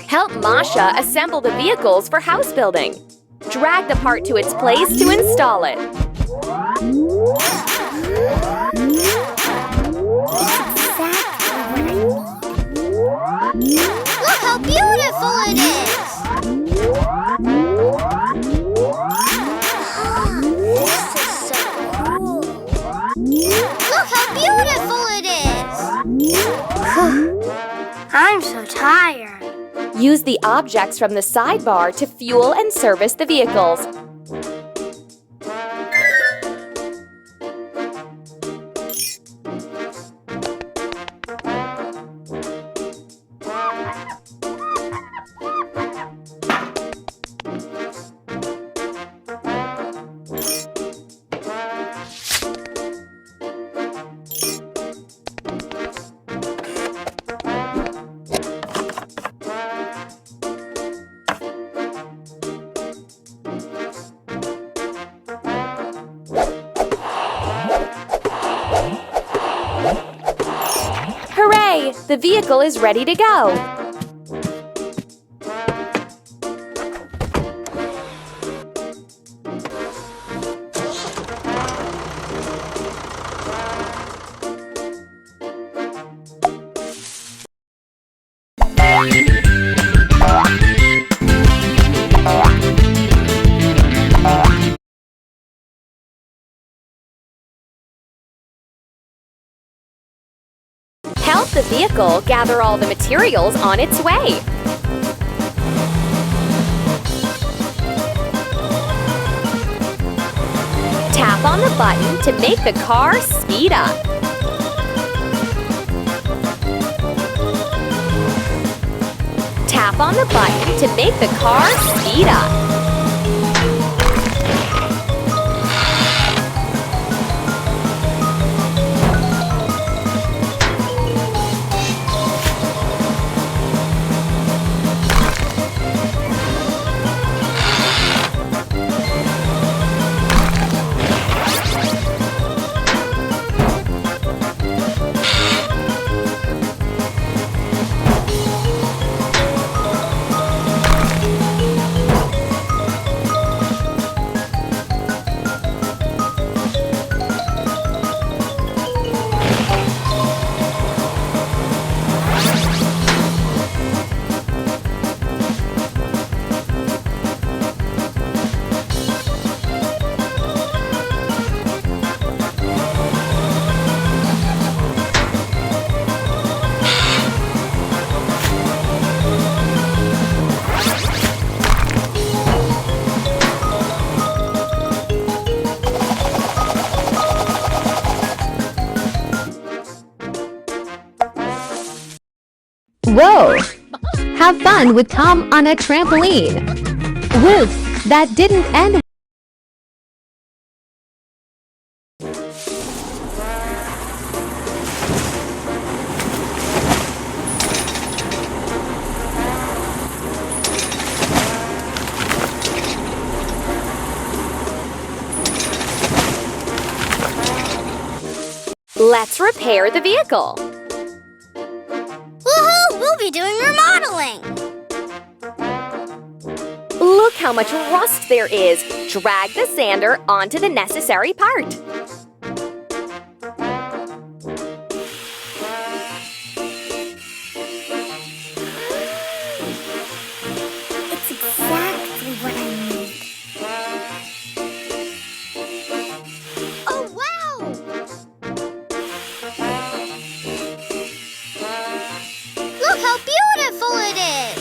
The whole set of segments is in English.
Help Masha assemble the vehicles for house building. Drag the part to its place to install it. Look how beautiful it is! This is so cool! Look how beautiful it is! I'm so tired. Use the objects from the sidebar to fuel and service the vehicles. Hooray! The vehicle is ready to go! Help the vehicle gather all the materials on its way. Tap on the button to make the car speed up. Tap on the button to make the car speed up. Whoa! Have fun with Tom on a trampoline. Woof! That didn't end. Let's repair the vehicle. Woohoo! We'll be doing remodeling! Look how much rust there is. Drag the sander onto the necessary part. It's exactly what I need. Oh, wow! Look how beautiful it is!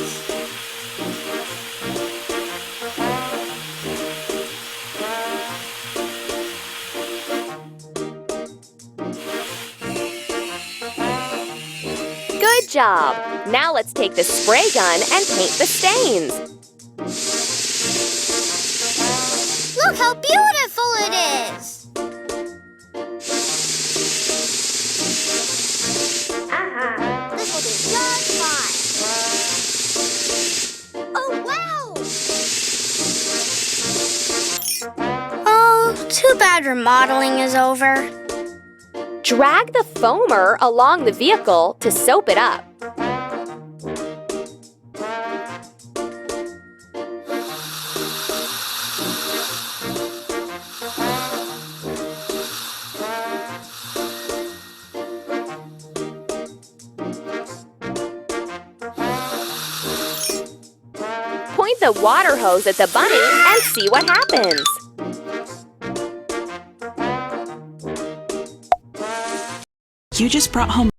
Good job! Now let's take the spray gun and paint the stains. Look how beautiful it is! This will do just fine. Oh, wow! Oh, too bad remodeling is over. Drag the foamer along the vehicle to soap it up. the water hose at the bunny and see what happens. You just brought home